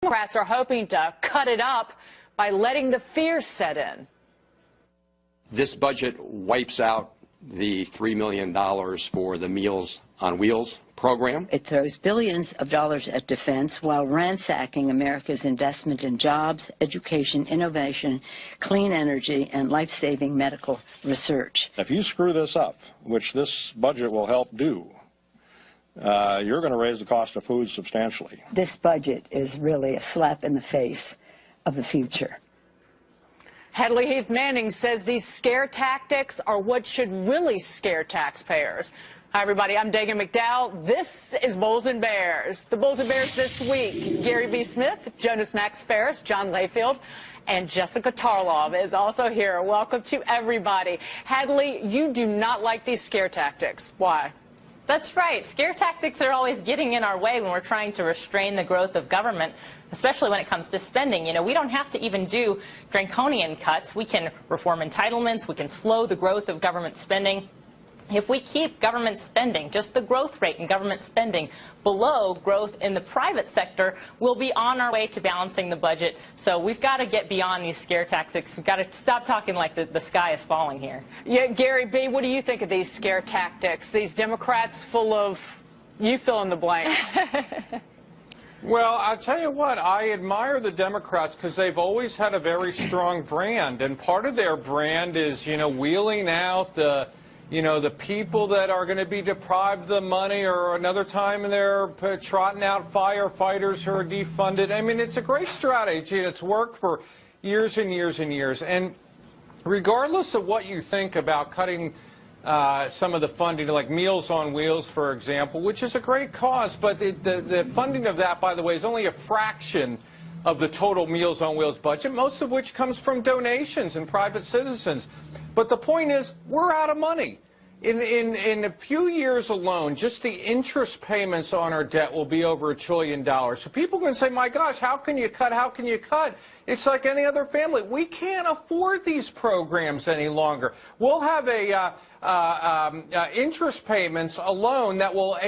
Democrats are hoping to cut it up by letting the fear set in. This budget wipes out the $3 million for the Meals on Wheels program. It throws billions of dollars at defense while ransacking America's investment in jobs, education, innovation, clean energy, and life-saving medical research. If you screw this up, which this budget will help do, you're going to raise the cost of food substantially. This budget is really a slap in the face of the future. Hedley Heath Manning says these scare tactics are what should really scare taxpayers. Hi, everybody. I'm Dagan McDowell. This is Bulls and Bears. The Bulls and Bears this week. Gary B. Smith, Jonas Max Ferris, John Layfield, and Jessica Tarlov is also here. Welcome to everybody. Hedley, you do not like these scare tactics. Why? That's right. Scare tactics are always getting in our way when we're trying to restrain the growth of government, especially when it comes to spending. You know, we don't have to even do draconian cuts. We can reform entitlements. We can slow the growth of government spending. If we keep government spending, just the growth rate in government spending, below growth in the private sector, we'll be on our way to balancing the budget. So we've got to get beyond these scare tactics. We've got to stop talking like the sky is falling here. Yeah, Gary B., what do you think of these scare tactics? These Democrats full of, you fill in the blank. Well, I'll tell you what, I admire the Democrats because they've always had a very strong brand. And part of their brand is, you know, wheeling out the people that are going to be deprived of the money, or another time they're trotting out firefighters who are defunded. I mean, it's a great strategy, and it's worked for years and years and years. And regardless of what you think about cutting some of the funding, like Meals on Wheels, for example, which is a great cause, but the funding of that, by the way, is only a fraction of the total Meals on Wheels budget, most of which comes from donations and private citizens. But the point is, we're out of money. In a few years alone, just the interest payments on our debt will be over $1 trillion. So people are going to say, my gosh, how can you cut? How can you cut? It's like any other family. We can't afford these programs any longer. We'll have interest payments alone that will,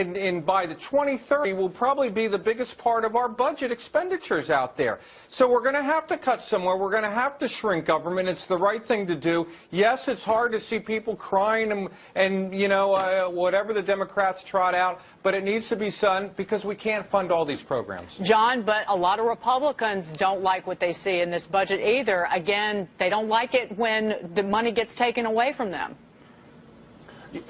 by the 2030, will probably be the biggest part of our budget expenditures out there. So we're going to have to cut somewhere. We're going to have to shrink government. It's the right thing to do. Yes, it's hard to see people crying and you know, whatever the Democrats trot out, but it needs to be done because we can't fund all these programs. John, but a lot of Republicans don't like what they see in this budget either. Again, they don't like it when the money gets taken away from them.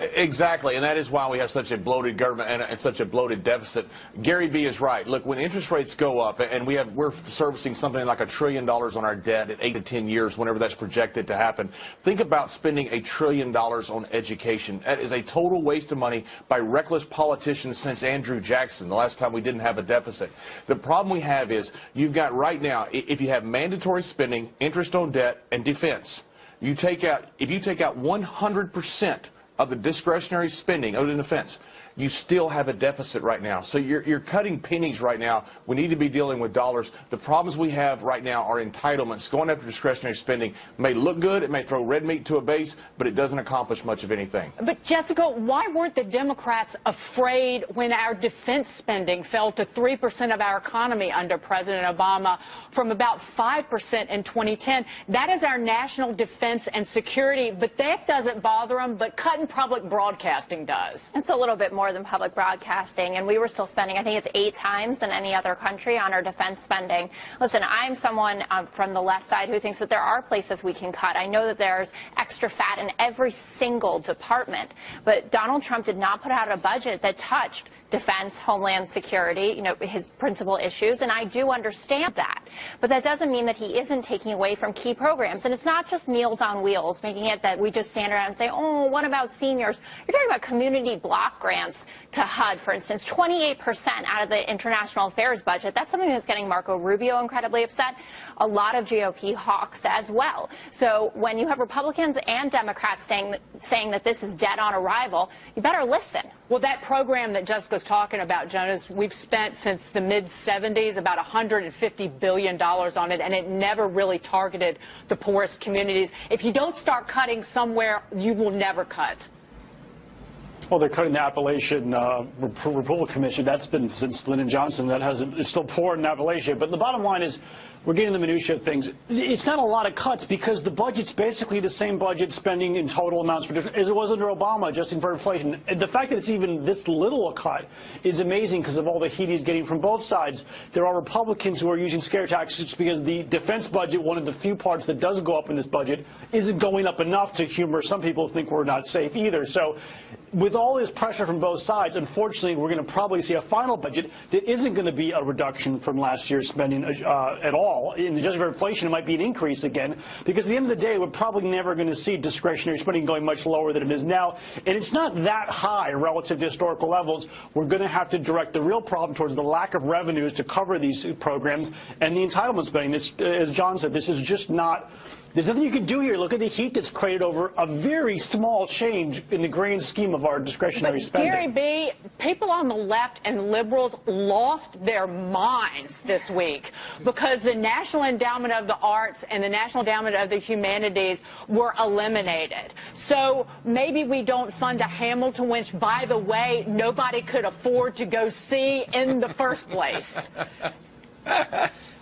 Exactly, and that is why we have such a bloated government and such a bloated deficit. Gary B. is right. Look, when interest rates go up, and we're servicing something like $1 trillion on our debt at 8 to 10 years, whenever that's projected to happen, think about spending $1 trillion on education. That is a total waste of money by reckless politicians since Andrew Jackson, the last time we didn't have a deficit. The problem we have is you've got right now, if you have mandatory spending, interest on debt, and defense, if you take out 100% of the discretionary spending other than defense, you still have a deficit right now. So you're cutting pennies right now. We need to be dealing with dollars. The problems we have right now are entitlements. Going after discretionary spending may look good, it may throw red meat to a base, but it doesn't accomplish much of anything. But Jessica, why weren't the Democrats afraid when our defense spending fell to 3% of our economy under President Obama from about 5% in 2010? That is our national defense and security, but that doesn't bother them, but cutting public broadcasting does. It's a little bit more than public broadcasting, and we were still spending, I think it's 8 times than any other country on our defense spending. Listen, I'm someone from the left side who thinks that there are places we can cut. I know that there's extra fat in every single department, but Donald Trump did not put out a budget that touched defense, homeland security, you know, his principal issues, and I do understand that. But that doesn't mean that he isn't taking away from key programs. And it's not just Meals on Wheels, making it that we just stand around and say, oh, what about seniors? You're talking about community block grants to HUD, for instance, 28% out of the international affairs budget. That's something that's getting Marco Rubio incredibly upset, a lot of GOP hawks as well. So when you have Republicans and Democrats saying that this is dead on arrival, you better listen. Well, that program that Jessica's talking about, Jonas, we've spent since the mid-'70s about $150 billion on it, and it never really targeted the poorest communities. If you don't start cutting somewhere, you will never cut. Well, they're cutting the Appalachian Approval Commission. That's been since Lyndon Johnson. It's still poor in Appalachia. But the bottom line is, we're getting the minutiae of things. It's not a lot of cuts because the budget's basically the same budget spending in total amounts as it was under Obama, adjusting for inflation. The fact that it's even this little a cut is amazing because of all the heat he's getting from both sides. There are Republicans who are using scare tactics because the defense budget, one of the few parts that does go up in this budget, isn't going up enough to humor some people who think we're not safe either. So with all this pressure from both sides, unfortunately, we're going to probably see a final budget that isn't going to be a reduction from last year's spending at all. In adjusting for inflation, it might be an increase again, because at the end of the day, we're probably never going to see discretionary spending going much lower than it is now. And it's not that high relative to historical levels. We're going to have to direct the real problem towards the lack of revenues to cover these programs and the entitlement spending. This, as John said, this is just not. There's nothing you can do here. Look at the heat that's created over a very small change in the grand scheme of our discretionary spending. Gary B., people on the left and liberals lost their minds this week because the National Endowment of the Arts and the National Endowment of the Humanities were eliminated. So maybe we don't fund a Hamilton, which, by the way, nobody could afford to go see in the first place.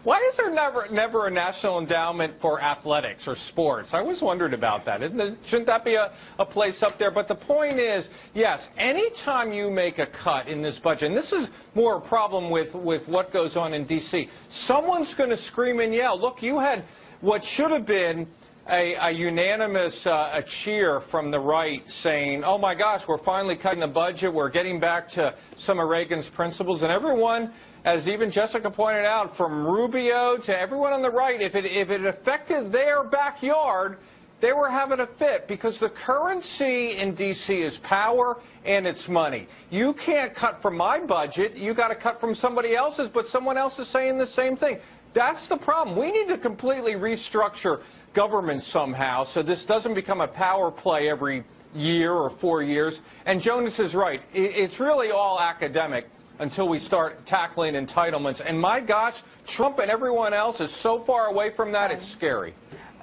Why is there never a national endowment for athletics or sports? I always wondered about that. Shouldn't that be a place up there? But the point is, yes, anytime you make a cut in this budget, and this is more a problem with what goes on in D.C., someone's going to scream and yell. Look, you had what should have been a unanimous cheer from the right saying, oh, my gosh, we're finally cutting the budget. We're getting back to some of Reagan's principles. And everyone, as even Jessica pointed out, from Rubio to everyone on the right, if it affected their backyard, they were having a fit because the currency in D.C. is power and it's money. You can't cut from my budget. You got to cut from somebody else's, but someone else is saying the same thing. That's the problem. We need to completely restructure government somehow so this doesn't become a power play every year or 4 years. And Jonas is right. It's really all academic until we start tackling entitlements. And my gosh, Trump and everyone else is so far away from that, it's scary.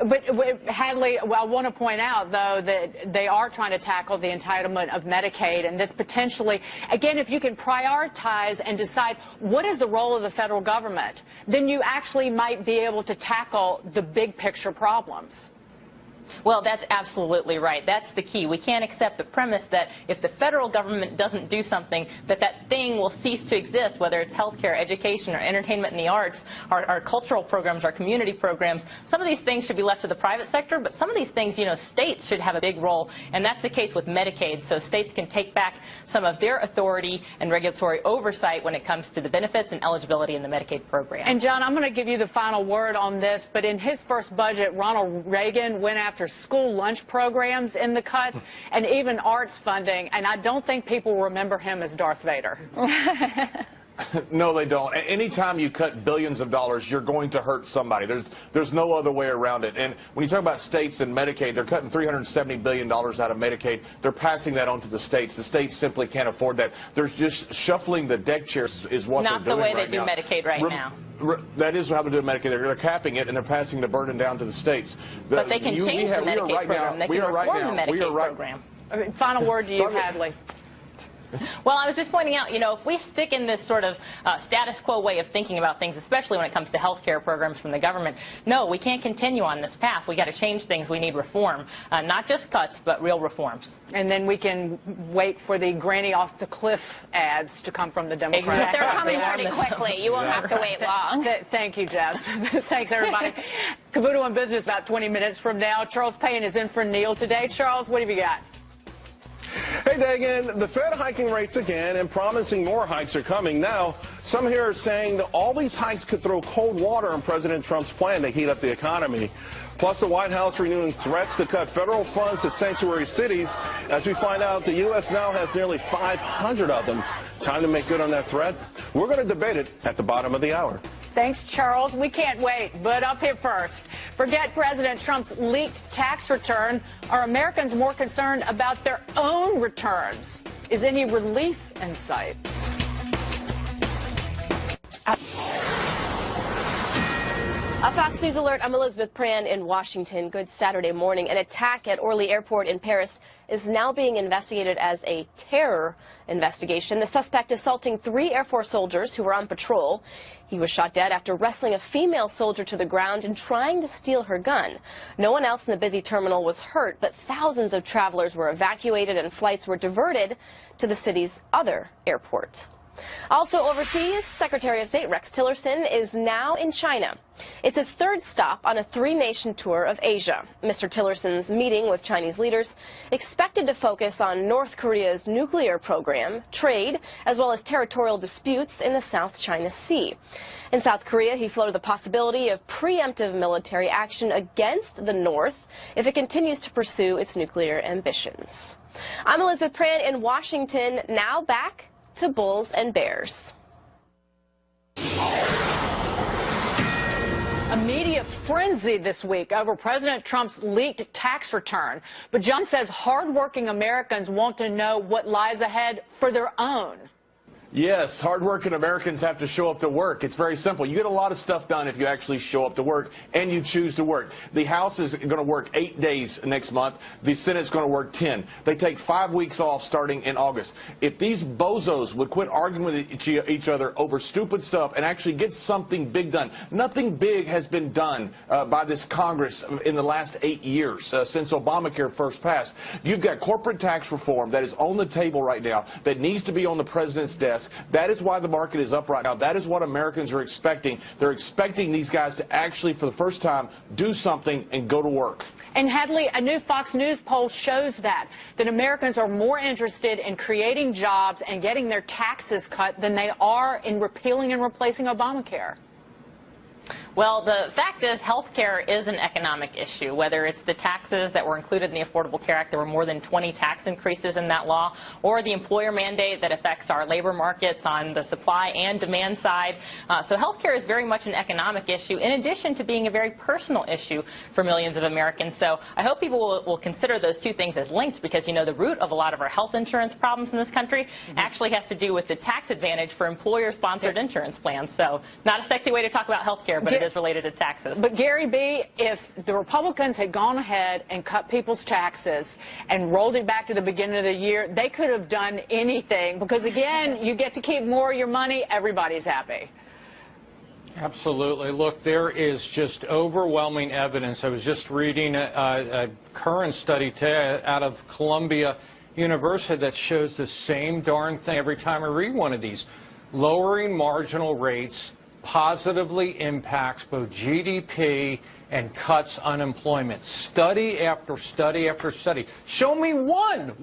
But Hadley, well, I want to point out, though, that they are trying to tackle the entitlement of Medicaid, and this potentially, again, if you can prioritize and decide what is the role of the federal government, then you actually might be able to tackle the big picture problems. Well, that's absolutely right. That's the key. We can't accept the premise that if the federal government doesn't do something, that thing will cease to exist, whether it's healthcare, education, or entertainment and the arts, our cultural programs, our community programs. Some of these things should be left to the private sector, but some of these things, you know, states should have a big role, and that's the case with Medicaid. So states can take back some of their authority and regulatory oversight when it comes to the benefits and eligibility in the Medicaid program. And, John, I'm going to give you the final word on this, but in his first budget, Ronald Reagan went after school lunch programs in the cuts and even arts funding, and I don't think people remember him as Darth Vader. No, they don't. Anytime you cut billions of dollars, you're going to hurt somebody. There's no other way around it. And when you talk about states and Medicaid, they're cutting $370 billion out of Medicaid. They're passing that on to the states. The states simply can't afford that. They're just shuffling the deck chairs is what they're doing right now. Not the way they do Medicaid right now. That is how they're doing Medicaid. They're capping it, and they're passing the burden down to the states. But they can change the Medicaid program. They can reform the Medicaid program. Final word to you, Hadley. Well, I was just pointing out, you know, if we stick in this sort of status quo way of thinking about things, especially when it comes to health care programs from the government, no, we can't continue on this path. We got to change things. We need reform, not just cuts, but real reforms. And then we can wait for the granny off the cliff ads to come from the Democrats. Exactly. They're coming pretty quickly. You won't have to wait long. Thank you, Jess. Thanks, everybody. Cavuto on Business about 20 minutes from now. Charles Payne is in for Neil today. Charles, what have you got? Hey, Dagan, the Fed hiking rates again and promising more hikes are coming. Now, some here are saying that all these hikes could throw cold water on President Trump's plan to heat up the economy. Plus, the White House renewing threats to cut federal funds to sanctuary cities. As we find out, the U.S. now has nearly 500 of them. Time to make good on that threat. We're going to debate it at the bottom of the hour. Thanks, Charles. We can't wait, but up here first. Forget President Trump's leaked tax return. Are Americans more concerned about their own returns? Is any relief in sight? A Fox News alert. I'm Elizabeth Pran in Washington. Good Saturday morning. An attack at Orly Airport in Paris is now being investigated as a terror investigation. The suspect assaulting 3 Air Force soldiers who were on patrol. He was shot dead after wrestling a female soldier to the ground and trying to steal her gun. No one else in the busy terminal was hurt, but thousands of travelers were evacuated and flights were diverted to the city's other airport. Also overseas, Secretary of State Rex Tillerson is now in China. It's his 3rd stop on a 3-nation tour of Asia. Mr. Tillerson's meeting with Chinese leaders expected to focus on North Korea's nuclear program, trade, as well as territorial disputes in the South China Sea. In South Korea, he floated the possibility of preemptive military action against the North if it continues to pursue its nuclear ambitions. I'm Elizabeth Pran in Washington. Now back to Bulls and Bears. A media frenzy this week over President Trump's leaked tax return. But John says hardworking Americans want to know what lies ahead for their own. Yes, hardworking Americans have to show up to work. It's very simple. You get a lot of stuff done if you actually show up to work and you choose to work. The House is going to work 8 days next month. The Senate's going to work 10. They take 5 weeks off starting in August. If these bozos would quit arguing with each other over stupid stuff and actually get something big done. Nothing big has been done by this Congress in the last 8 years since Obamacare first passed. You've got corporate tax reform that is on the table right now that needs to be on the president's desk. That is why the market is up right now. That is what Americans are expecting. They're expecting these guys to actually, for the first time, do something and go to work. And Hadley, a new Fox News poll shows that Americans are more interested in creating jobs and getting their taxes cut than they are in repealing and replacing Obamacare. Well, the fact is health care is an economic issue, whether it's the taxes that were included in the Affordable Care Act. There were more than 20 tax increases in that law, or the employer mandate that affects our labor markets on the supply and demand side. So health care is very much an economic issue, in addition to being a very personal issue for millions of Americans. So I hope people will consider those two things as linked, because, you know, the root of a lot of our health insurance problems in this country actually has to do with the tax advantage for employer-sponsored insurance plans. So not a sexy way to talk about health care, but it is related to taxes. But Gary B., if the Republicans had gone ahead and cut people's taxes and rolled it back to the beginning of the year, they could have done anything, because, again, you get to keep more of your money, everybody's happy. Absolutely. Look, there is just overwhelming evidence. I was just reading a current study today out of Columbia University that shows the same darn thing every time I read one of these. Lowering marginal rates positively impacts both GDP and cuts unemployment. Study after study after study. Show me one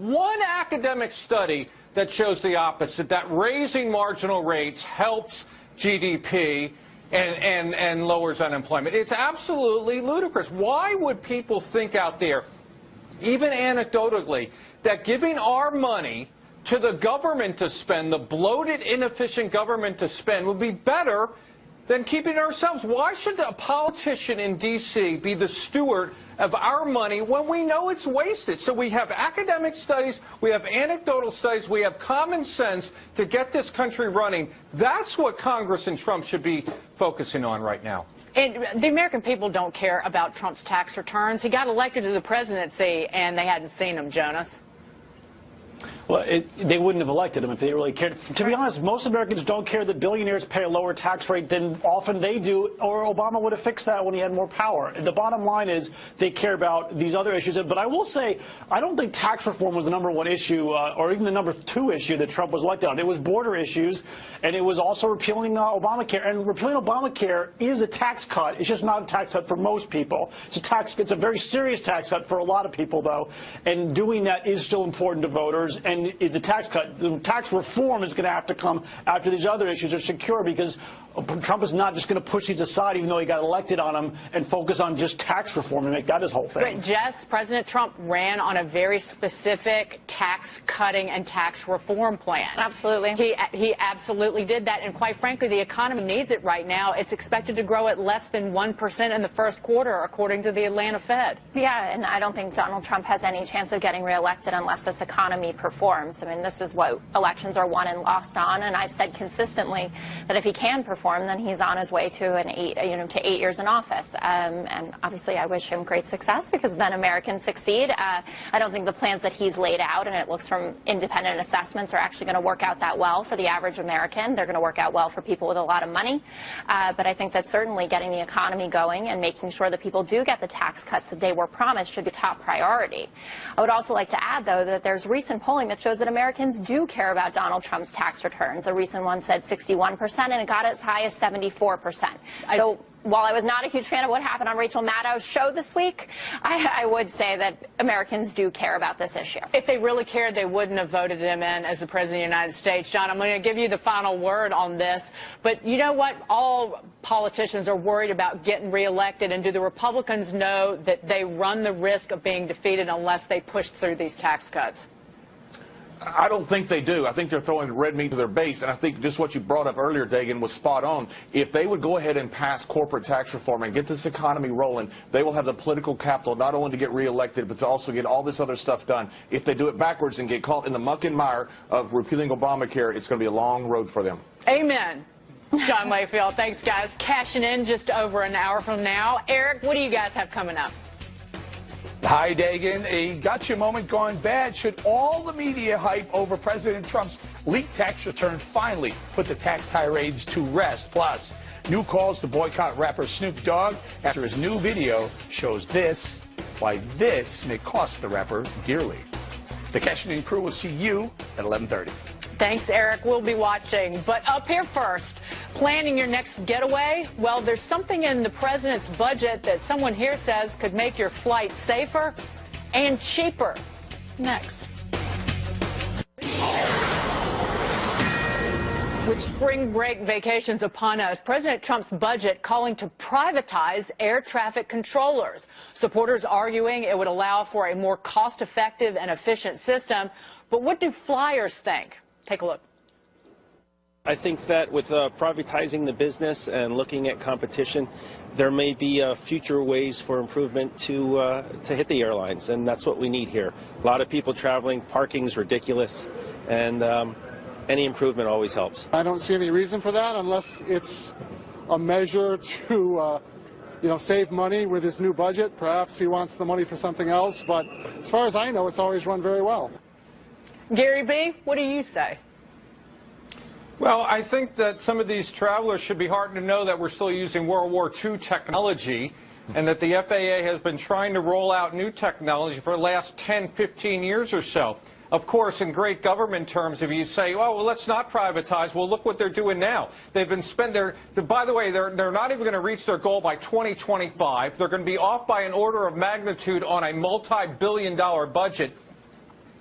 academic study that shows the opposite, that raising marginal rates helps GDP and lowers unemployment. It's absolutely ludicrous. Why would people think out there, even anecdotally, that giving our money to the government to spend, the bloated, inefficient government to spend, would be better than keeping it ourselves? Why should a politician in D.C. be the steward of our money when we know it's wasted? So we have academic studies, we have anecdotal studies, we have common sense to get this country running. That's what Congress and Trump should be focusing on right now. And the American people don't care about Trump's tax returns. He got elected to the presidency, and they hadn't seen him, Jonas. Well, they wouldn't have elected him if they really cared. To be honest, most Americans don't care that billionaires pay a lower tax rate than often they do, or Obama would have fixed that when he had more power. The bottom line is they care about these other issues. But I will say, I don't think tax reform was the #1 issue, or even the #2 issue that Trump was elected on. It was border issues, and it was also repealing Obamacare. And repealing Obamacare is a tax cut. It's just not a tax cut for most people. It's a very serious tax cut for a lot of people, though. And doing that is still important to voters. And it's a tax cut. The tax reform is going to have to come after these other issues are secure, because Trump is not just going to push these aside, even though he got elected on them, and focus on just tax reform and make that his whole thing. But Jess, President Trump ran on a very specific tax cutting and tax reform plan. Absolutely. He absolutely did that. And quite frankly, the economy needs it right now. It's expected to grow at less than 1% in the first quarter, according to the Atlanta Fed. Yeah, and I don't think Donald Trump has any chance of getting reelected unless this economy performs. I mean, this is what elections are won and lost on, and I've said consistently that if he can perform, reform, then he's on his way to to 8 years in office. And obviously, I wish him great success because then Americans succeed. I don't think the plans that he's laid out, and it looks from independent assessments, are actually going to work out that well for the average American. They're going to work out well for people with a lot of money. But I think that certainly getting the economy going and making sure that people do get the tax cuts that they were promised should be top priority. I would also like to add, though, that there's recent polling that shows that Americans do care about Donald Trump's tax returns. A recent one said 61%, and it got as high as 74%. So while I was not a huge fan of what happened on Rachel Maddow's show this week, I would say that Americans do care about this issue. If they really cared, they wouldn't have voted him in as the President of the United States. John, I'm going to give you the final word on this. But you know what? All politicians are worried about getting reelected. And do the Republicans know that they run the risk of being defeated unless they push through these tax cuts? I don't think they do. I think they're throwing red meat to their base, and I think just what you brought up earlier, Dagan, was spot on. If they would go ahead and pass corporate tax reform and get this economy rolling, they will have the political capital not only to get reelected, but to also get all this other stuff done. If they do it backwards and get caught in the muck and mire of repealing Obamacare, it's going to be a long road for them. Amen. John Mayfield, thanks, guys. Cashing in just over an hour from now. Eric, what do you guys have coming up? Hi, Dagan. A gotcha moment gone bad. Should all the media hype over President Trump's leaked tax return finally put the tax tirades to rest? Plus, new calls to boycott rapper Snoop Dogg after his new video shows why this may cost the rapper dearly. The Cashing In crew will see you at 11:30. Thanks, Eric. We'll be watching. But up here first, planning your next getaway? Well, there's something in the president's budget that someone here says could make your flight safer and cheaper. Next. With spring break vacations upon us, President Trump's budget calling to privatize air traffic controllers. Supporters arguing it would allow for a more cost-effective and efficient system. But what do flyers think? Take a look. I think that with privatizing the business and looking at competition, there may be future ways for improvement to hit the airlines, and that's what we need here. A lot of people traveling, parking's ridiculous, and any improvement always helps. I don't see any reason for that unless it's a measure to save money with his new budget. Perhaps he wants the money for something else, but as far as I know, it's always run very well. Gary B., what do you say? Well, I think that some of these travelers should be heartened to know that we're still using World War II technology and that the FAA has been trying to roll out new technology for the last 10, 15 years or so. Of course, in great government terms, if you say, oh, well, let's not privatize, well, look what they're doing now. They've been by the way, they're not even going to reach their goal by 2025. They're going to be off by an order of magnitude on a multi-billion-dollar budget.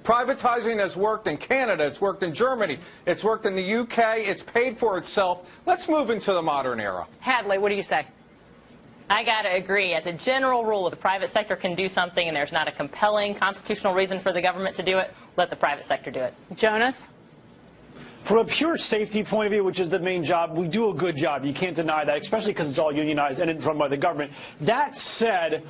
Privatizing has worked in Canada, it's worked in Germany, it's worked in the UK, it's paid for itself. Let's move into the modern era. Hadley, what do you say? I got to agree. As a general rule, if the private sector can do something and there's not a compelling constitutional reason for the government to do it, let the private sector do it. Jonas? From a pure safety point of view, which is the main job, we do a good job. You can't deny that, especially because it's all unionized and it's run by the government. That said,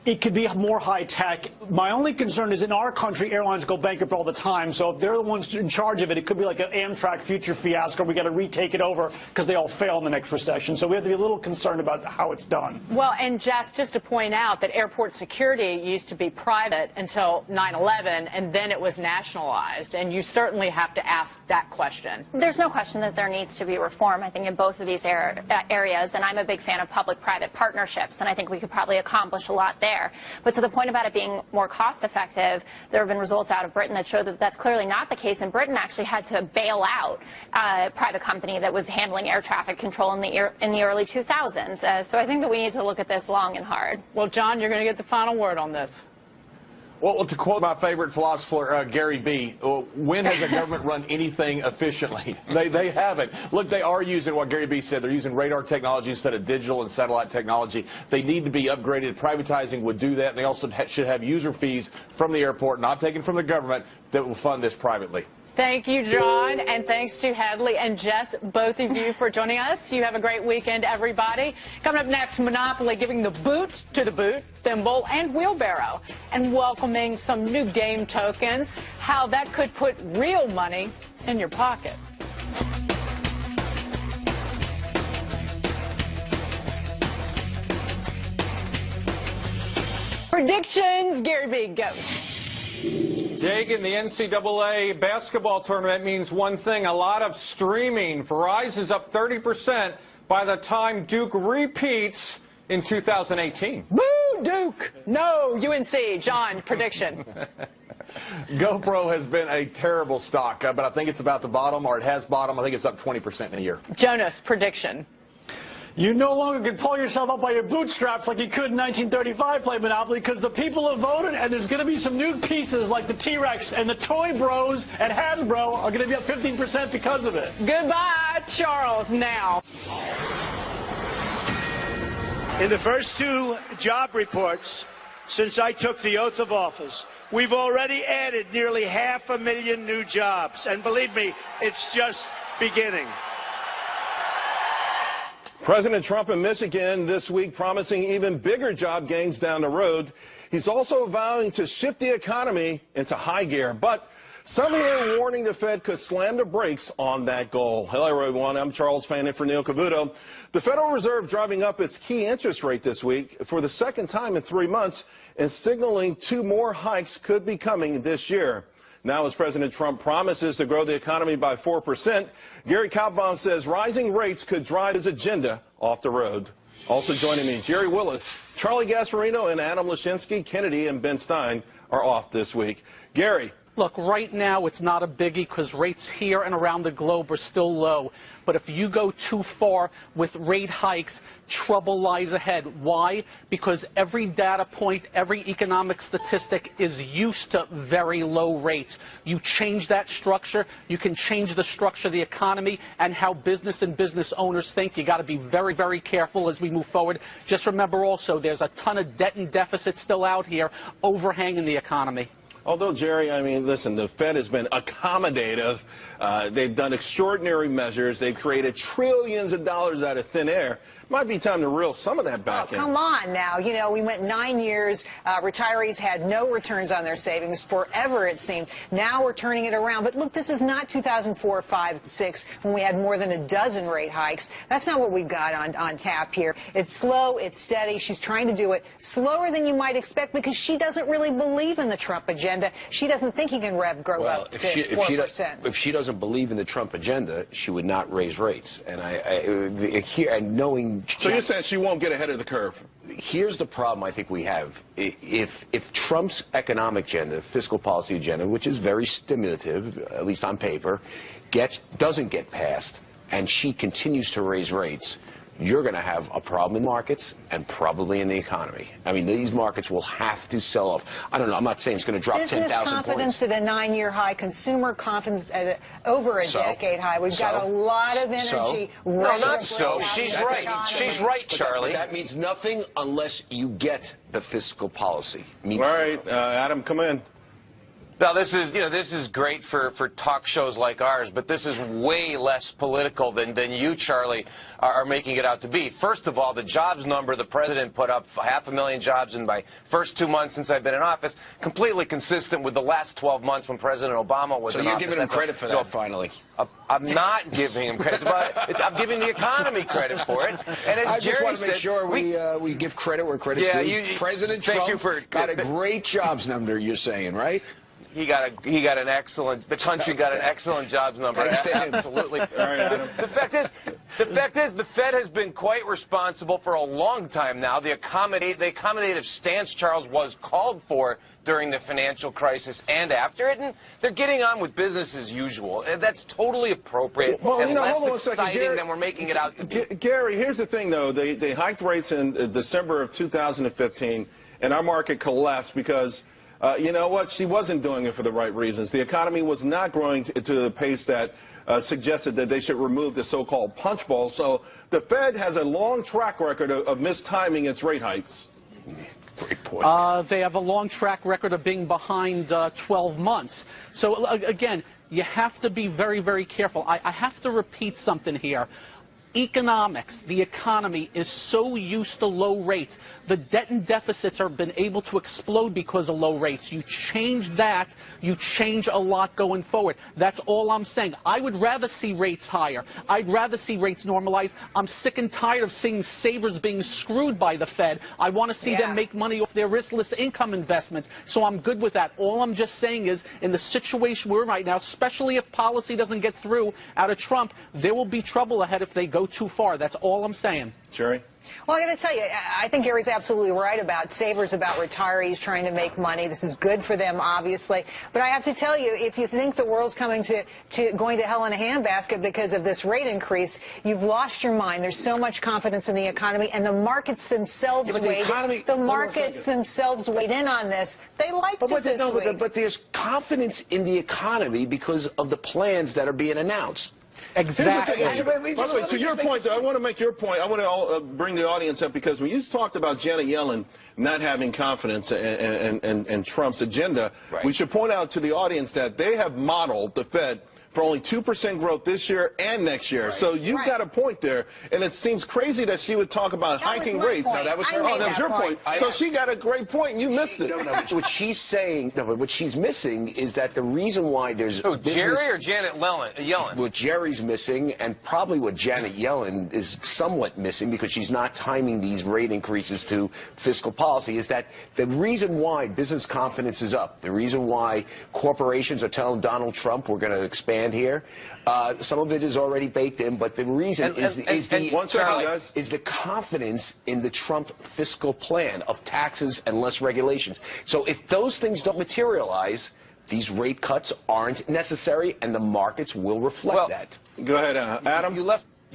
it could be more high-tech. My only concern is in our country, airlines go bankrupt all the time. So if they're the ones in charge of it, it could be like an Amtrak future fiasco. We got to retake it over because they all fail in the next recession. So we have to be a little concerned about how it's done. Well, and just to point out that airport security used to be private until 9/11, and then it was nationalized. And you certainly have to ask that question. There's no question that there needs to be reform, I think, in both of these areas. And I'm a big fan of public-private partnerships, and I think we could probably accomplish a lot there. But to the point about it being more cost effective, there have been results out of Britain that show that that's clearly not the case. And Britain actually had to bail out a private company that was handling air traffic control in the early 2000s. So I think that we need to look at this long and hard. Well, John, you're going to get the final word on this. Well, to quote my favorite philosopher, Gary B., when has the government run anything efficiently? They haven't. Look, they are using what Gary B. said. They're using radar technology instead of digital and satellite technology. They need to be upgraded. Privatizing would do that. And they also should have user fees from the airport, not taken from the government, that will fund this privately. Thank you, John, and thanks to Hadley and Jess, both of you, for joining us. You have a great weekend, everybody. Coming up next, Monopoly giving the boot to the boot, thimble, and wheelbarrow, and welcoming some new game tokens, how that could put real money in your pocket. Predictions, Gary B, go. Dagan, the NCAA basketball tournament means one thing, a lot of streaming. Verizon's up 30% by the time Duke repeats in 2018. Boo, Duke. No, UNC. John, prediction. GoPro has been a terrible stock, but I think it's about to bottom, or it has bottomed. I think it's up 20% in a year. Jonas, prediction. You no longer can pull yourself up by your bootstraps like you could in 1935 play Monopoly, because the people have voted, and there's going to be some new pieces like the T-Rex, and the Toy Bros and Hasbro are going to be up 15% because of it. Goodbye, Charles. Now. In the first 2 job reports since I took the oath of office, we've already added nearly 500,000 new jobs. And believe me, it's just beginning. President Trump in Michigan this week promising even bigger job gains down the road. He's also vowing to shift the economy into high gear. But some here warning the Fed could slam the brakes on that goal. Hello, everyone. I'm Charles Payne in for Neil Cavuto. The Federal Reserve driving up its key interest rate this week for the second time in 3 months and signaling 2 more hikes could be coming this year. Now, as President Trump promises to grow the economy by 4%, Gary Kaltbaum says rising rates could drive his agenda off the road. Also joining me, Jerry Willis, Charlie Gasparino, and Adam Lashinsky. Kennedy and Ben Stein are off this week. Gary. Look, right now it's not a biggie because rates here and around the globe are still low. But if you go too far with rate hikes, trouble lies ahead. Why? Because every data point, every economic statistic is used to very low rates. You change that structure, you can change the structure of the economy and how business and business owners think. You got to be very, very careful as we move forward. Just remember also there's a ton of debt and deficit still out here overhanging the economy. Although, Jerry, I mean, listen, the Fed has been accommodative. They've done extraordinary measures. They've created trillions of dollars out of thin air. Might be time to reel some of that back in. Come on now. You know, we went 9 years. Retirees had no returns on their savings forever, it seemed. Now we're turning it around. But look, this is not 2004, 5, 6, when we had more than a dozen rate hikes. That's not what we've got on tap here. It's slow. It's steady. She's trying to do it slower than you might expect because she doesn't really believe in the Trump agenda. She doesn't think he can grow up to 4%. If she doesn't believe in the Trump agenda, she would not raise rates. And knowing. So you're saying she won't get ahead of the curve? Here's the problem I think we have. If Trump's economic agenda, fiscal policy agenda, which is very stimulative, at least on paper, doesn't get passed, and she continues to raise rates, you're going to have a problem in markets and probably in the economy. I mean, these markets will have to sell off. I don't know. I'm not saying it's going to drop 10,000 points. Business confidence at a 9-year high. Consumer confidence at over a decade high. We've got a lot of energy. No, not so. She's right. She's right, Charlie. That means nothing unless you get the fiscal policy. All right, Adam, come in. Now, this is great for talk shows like ours, but this is way less political than you, Charlie, are making it out to be. First of all, the jobs number the president put up, 500,000 jobs in my first 2 months since I've been in office, completely consistent with the last 12 months when President Obama was in office. So you're giving him credit for that, finally. I'm not giving him credit, but I'm giving the economy credit for it. And as I just Jerry want to make said, sure we give credit where credit's due. President Trump got a great jobs number, you're saying, right? He got an excellent. The country got an excellent jobs number. Absolutely. The fact is, the Fed has been quite responsible for a long time now. The accommodative stance, Charles, was called for during the financial crisis and after it, and they're getting on with business as usual. That's totally appropriate and less exciting than we're making it out to be. Gary, here's the thing, though. They hiked rates in December of 2015, and our market collapsed because. You know what? She wasn't doing it for the right reasons. The economy was not growing to the pace that suggested that they should remove the so-called punch bowl. So the Fed has a long track record of mistiming its rate hikes. Great point. They have a long track record of being behind 12 months. So, again, you have to be very, very careful. I have to repeat something here. economics, the economy is so used to low rates. The debt and deficits have been able to explode because of low rates. You change that, you change a lot going forward. That's all I'm saying. I would rather see rates higher. I'd rather see rates normalize. I'm sick and tired of seeing savers being screwed by the Fed. I want to see them make money off their riskless income investments. So I'm good with that. All I'm just saying is, in the situation we're in right now, especially if policy doesn't get through out of Trump, there will be trouble ahead if they go too far. That's all I'm saying. Jerry? Well, I got to tell you, I think Gary's absolutely right about savers, about retirees trying to make money. This is good for them, obviously. But I have to tell you, if you think the world's going to hell in a handbasket because of this rate increase, you've lost your mind. There's so much confidence in the economy, and the markets themselves themselves weighed in on this. They liked it this week. But there's confidence in the economy because of the plans that are being announced. Exactly. By the way, to your point, though, I want to make your point. I want to bring the audience up, because when you talked about Janet Yellen not having confidence in Trump's agenda, we should point out to the audience that they have modeled the Fed for only 2% growth this year and next year. So you've got a point there, and it seems crazy that she would talk about hiking rates. No, that was her. Oh, that was your point. So she got a great point, and you missed it. No, what she's saying, but what she's missing is that the reason why there's Jerry or Janet Yellen? What Jerry's missing, and probably what Janet Yellen is somewhat missing, because she's not timing these rate increases to fiscal policy, is that the reason why business confidence is up, the reason why corporations are telling Donald Trump we're going to expand here, some of it is already baked in, but the reason is the confidence in the Trump fiscal plan of taxes and less regulations. So if those things don't materialize, these rate cuts aren't necessary, and the markets will reflect that. Go ahead, Adam. You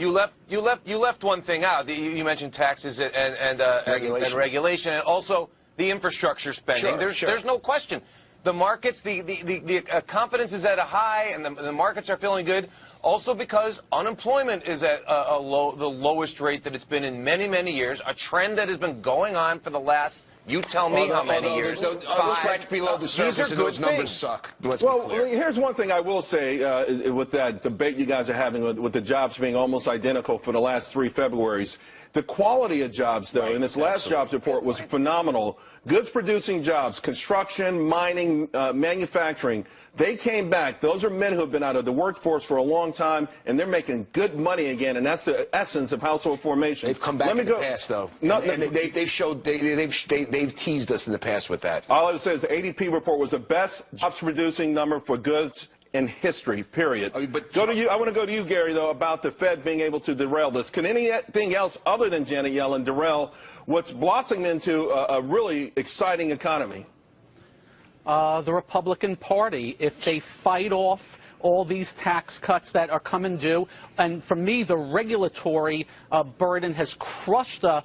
left one thing out. You mentioned taxes and regulation, and also the infrastructure spending. There's no question. The markets, the confidence is at a high, and the markets are feeling good. Also because unemployment is at the lowest rate that it's been in many, many years, a trend that has been going on for the last, you tell me how many years. Scratch below the surface, and those numbers suck. Well, here's one thing I will say with that debate you guys are having with the jobs being almost identical for the last 3 Februaries. The quality of jobs, though, in this last jobs report was phenomenal. Goods-producing jobs, construction, mining, manufacturing, they came back. Those are men who have been out of the workforce for a long time, and they're making good money again, and that's the essence of household formation. They've come back in the past, though. They've teased us in the past with that. All I would say is the ADP report was the best jobs-producing number for goods in history, period. Go to you. I want to go to you, Gary, though, about the Fed being able to derail this. Can anything else other than Janet Yellen derail what's blossoming into a really exciting economy? The Republican Party, if they fight off all these tax cuts that are coming due, and for me, the regulatory burden has crushed the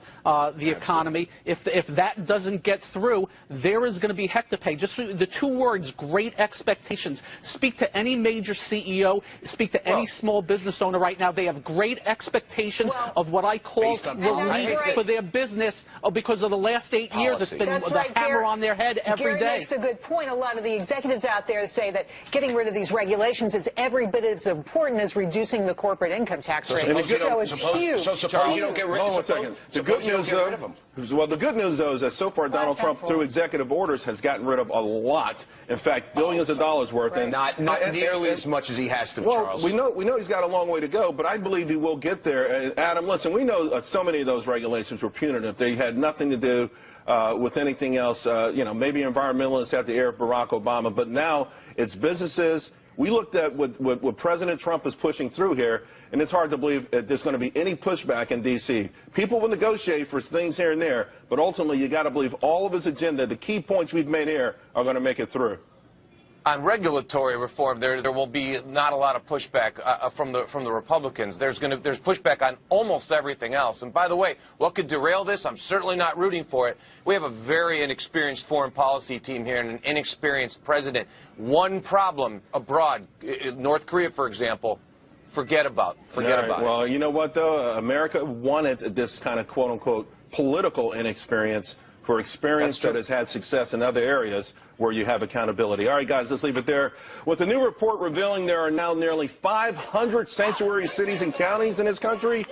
economy. If that doesn't get through, there is going to be heck to pay. Just the 2 words, great expectations. Speak to any major CEO, speak to any small business owner right now. They have great expectations of what I call relief for their business because of the last 8 years. It's been the hammer on their head every day. Gary makes a good point. A lot of the executives out there say that getting rid of these regulations is every bit as important as reducing the corporate income tax rate. So it's huge. So suppose you don't get rid of them. Hold on a second. The good news, the good news, though, is that so far Donald Trump, through executive orders, has gotten rid of a lot. In fact, billions of dollars worth. And not nearly as much as he has to, Charles. We know he's got a long way to go, but I believe he will get there. Adam, listen, we know so many of those regulations were punitive. They had nothing to do with anything else. Maybe environmentalists had the air of Barack Obama, but now it's businesses. We looked at what President Trump is pushing through here, and it's hard to believe that there's going to be any pushback in D.C. People will negotiate for things here and there, but ultimately you got to believe all of his agenda, the key points we've made here, are going to make it through. On regulatory reform, there will be not a lot of pushback from the Republicans. There's pushback on almost everything else. And by the way, what could derail this? I'm certainly not rooting for it. We have a very inexperienced foreign policy team here and an inexperienced president. One problem abroad, North Korea, for example, forget about it. Well, you know what, though? America wanted this kind of quote-unquote political inexperience for experience that has had success in other areas where you have accountability. All right, guys, let's leave it there. With the new report revealing there are now nearly 500 sanctuary cities and counties in this country,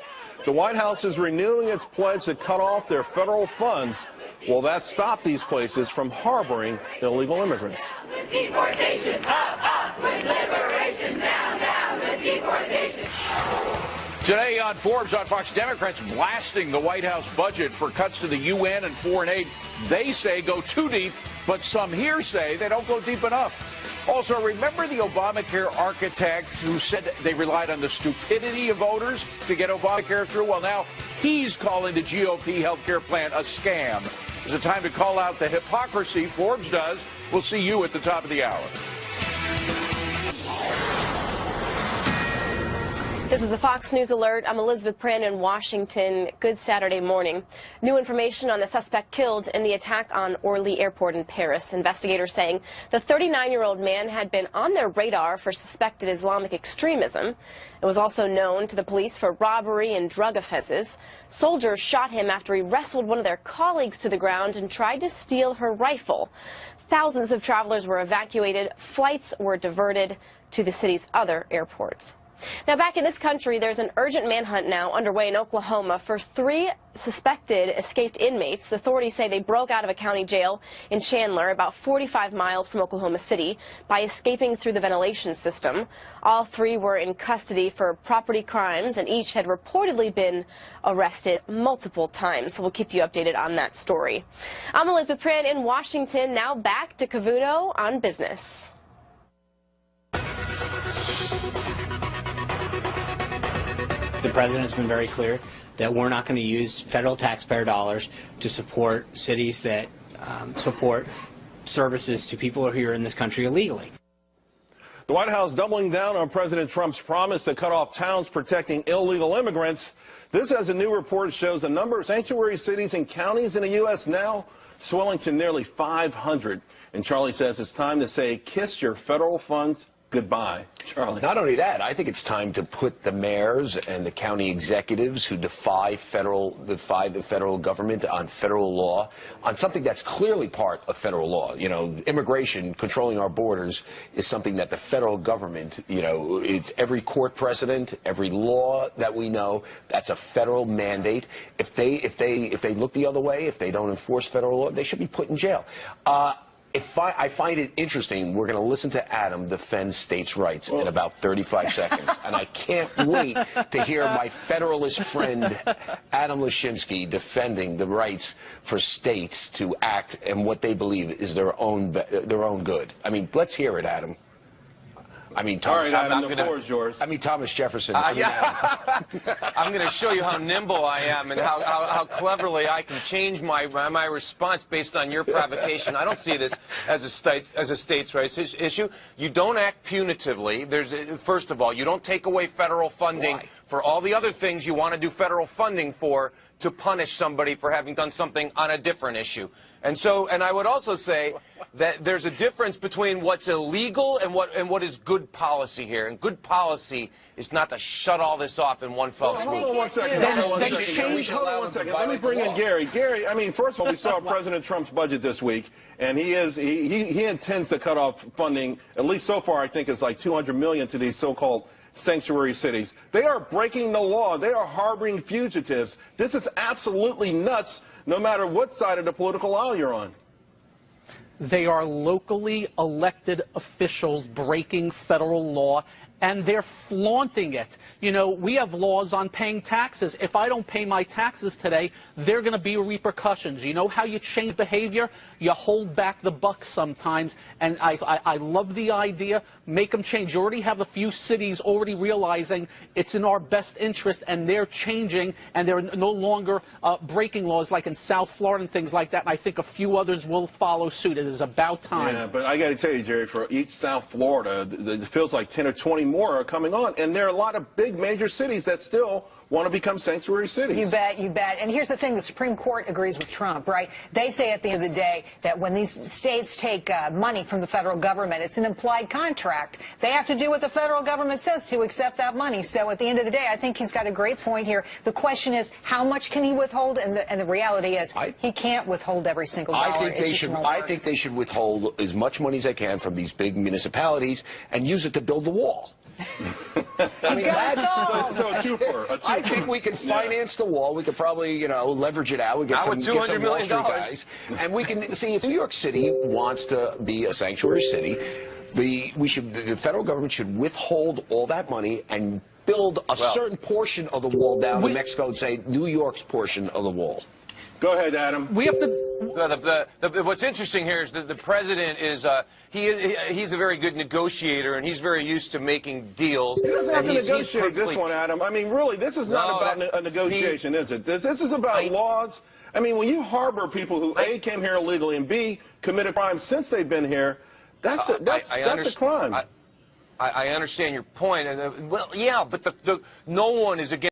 the White House is renewing its pledge to cut off their federal funds. Will that stop these places from harboring illegal immigrants? With deportation, up, with liberation, down, with deportation. Today on Forbes on Fox, Democrats blasting the White House budget for cuts to the UN and foreign aid. They say go too deep, but some here say they don't go deep enough. Also, remember the Obamacare architect who said they relied on the stupidity of voters to get Obamacare through? Well, now he's calling the GOP health care plan a scam. It's a time to call out the hypocrisy. Forbes does. We'll see you at the top of the hour. This is a Fox News alert. I'm Elizabeth Pran in Washington. Good Saturday morning. New information on the suspect killed in the attack on Orly Airport in Paris. Investigators saying the 39-year-old man had been on their radar for suspected Islamic extremism. It was also known to the police for robbery and drug offenses. Soldiers shot him after he wrestled one of their colleagues to the ground and tried to steal her rifle. Thousands of travelers were evacuated. Flights were diverted to the city's other airports. Now, back in this country, there's an urgent manhunt now underway in Oklahoma for 3 suspected escaped inmates. Authorities say they broke out of a county jail in Chandler, about 45 miles from Oklahoma City, by escaping through the ventilation system. All 3 were in custody for property crimes, and each had reportedly been arrested multiple times. So we'll keep you updated on that story. I'm Elizabeth Pran in Washington. Now back to Cavuto on business. The president's been very clear that we're not going to use federal taxpayer dollars to support cities that support services to people who are here in this country illegally. The White House doubling down on President Trump's promise to cut off towns protecting illegal immigrants. This, as a new report shows, the number of sanctuary cities and counties in the U.S. now swelling to nearly 500. And Charlie says it's time to say, kiss your federal funds goodbye. Charlie. Not only that, I think it's time to put the mayors and the county executives who defy the federal government on federal law on something that's clearly part of federal law. You know, immigration, controlling our borders is something that the federal government, you know, it's every court precedent, every law that we know, that's a federal mandate. If they look the other way, if they don't enforce federal law, they should be put in jail. I find it interesting. We're going to listen to Adam defend states' rights in about 35 seconds. And I can't wait to hear my Federalist friend, Adam Lashinsky, defending the rights for states to act and what they believe is their own good. I mean, let's hear it, Adam. I mean, Thomas, all right, Adam, the floor is yours. I mean, Thomas Jefferson. I'm going to show you how nimble I am and how cleverly I can change my response based on your provocation. I don't see this as a states' rights issue. You don't act punitively. First of all, you don't take away federal funding for all the other things you want to do federal funding for to punish somebody for having done something on a different issue. And I would also say that there's a difference between what's illegal and what is good policy here. And good policy is not to shut all this off in one fell swoop. Hold on one second. Let me bring in Gary. Gary, I mean, first of all, we saw President Trump's budget this week, and he intends to cut off funding, at least so far, I think it's like $200 million to these so-called sanctuary cities. They are breaking the law. They are harboring fugitives. This is absolutely nuts, no matter what side of the political aisle you're on. They are locally elected officials breaking federal law, and they're flaunting it. You know, we have laws on paying taxes. If I don't pay my taxes today, there are going to be repercussions. You know how you change behavior? You hold back the buck sometimes, and I love the idea. Make them change. You already have a few cities already realizing it's in our best interest, and they're changing, and they're no longer breaking laws like in South Florida and things like that, and I think a few others will follow suit. It is about time. Yeah, but I got to tell you, Jerry, for each South Florida, it feels like 10 or 20 more are coming on, and there are a lot of big major cities that still want to become sanctuary cities. You bet, you bet. And here's the thing, the Supreme Court agrees with Trump, right? They say at the end of the day that when these states take money from the federal government, it's an implied contract. They have to do what the federal government says to accept that money. So at the end of the day, I think he's got a great point here. The question is, how much can he withhold? And the reality is, he can't withhold every single dollar. I think they should withhold as much money as they can from these big municipalities and use it to build the wall. I mean, so a twofer. I think we can finance the wall. We could probably, leverage it out. We get some $200 Wall million Street guys, and we can see if New York City wants to be a sanctuary city. The federal government should withhold all that money and build a certain portion of the wall down to Mexico and say New York's portion of the wall. Go ahead, Adam. We have to. What's interesting here is that the president is he's a very good negotiator, and he's very used to making deals. He doesn't have to negotiate this one, Adam. I mean, really, this is not about a negotiation, is it? This is about laws. I mean, when you harbor people who A, came here illegally, and B, committed crimes since they've been here, that's a crime. I understand your point. Well, yeah, but no one is against